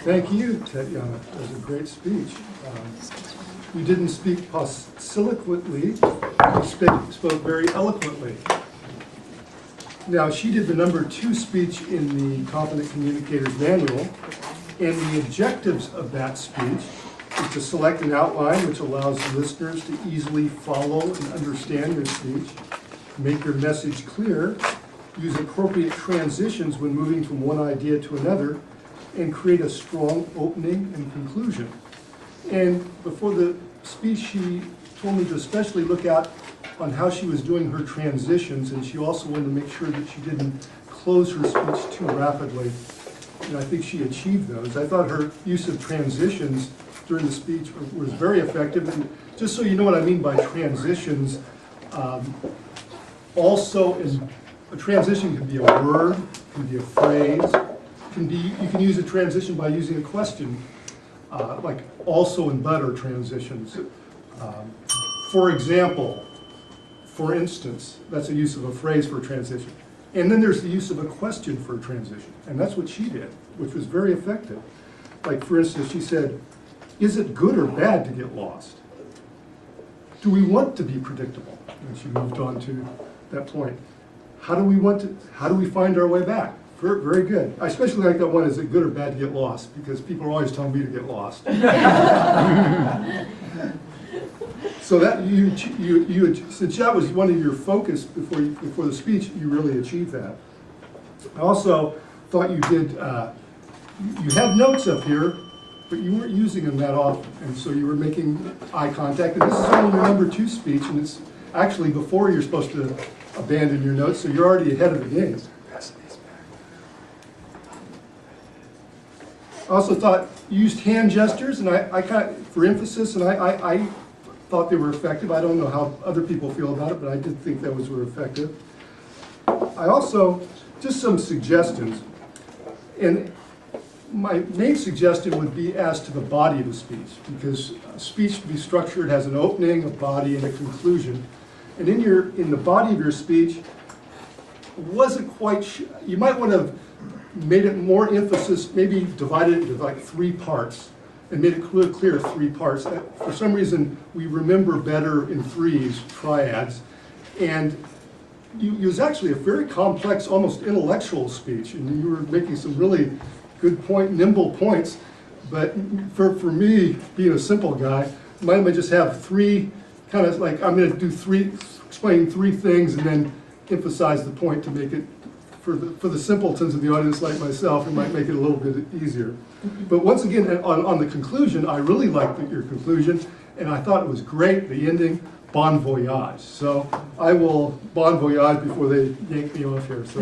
Thank you, Tatiana. That was a great speech. You didn't speak postiliquently, you spoke very eloquently. Now, she did the #2 speech in the Confident Communicators Manual, and the objectives of that speech is to select an outline which allows listeners to easily follow and understand your speech, make your message clear, use appropriate transitions when moving from one idea to another, and create a strong opening and conclusion. And before the speech, she told me to especially look out on how she was doing her transitions, and she also wanted to make sure that she didn't close her speech too rapidly. And I think she achieved those. I thought her use of transitions during the speech was very effective. And just so you know what I mean by transitions, also a transition can be a word, can be a phrase, you can use a transition by using a question, like also and but are transitions. For example, for instance, that's a use of a phrase for a transition. And then there's the use of a question for a transition. And that's what she did, which was very effective. Like, for instance, she said, is it good or bad to get lost? Do we want to be predictable? And she moved on to that point. How do we find our way back? Very good. I especially like that one, is it good or bad to get lost? Because people are always telling me to get lost. So that since that was one of your focus before the speech, you really achieved that. I also thought you did, you had notes up here, but you weren't using them that often, and so you were making eye contact. And this is only your #2 speech, and it's actually before you're supposed to abandon your notes, so you're already ahead of the game. I also thought you used hand gestures, and I kind of, for emphasis, and I thought they were effective. I don't know how other people feel about it, but I did think those were effective. I also, just some suggestions, and my main suggestion would be as to the body of the speech, because speech to be structured has an opening, a body, and a conclusion. And in the body of your speech, wasn't quite you might want to have made it more emphasis, maybe divided it into like 3 parts, and made it clear 3 parts. For some reason, we remember better in threes, triads, and it was actually a very complex, almost intellectual speech, and you were making some really good nimble points, but for me, being a simple guy, might just have 3, kind of like, I'm going to do explain 3 things and then emphasize the point to make it, for the simpletons of the audience like myself, it might make it a little bit easier. But once again, on the conclusion, I really liked your conclusion, and I thought it was great, the ending, bon voyage. So I will bon voyage before they yank me off here. So.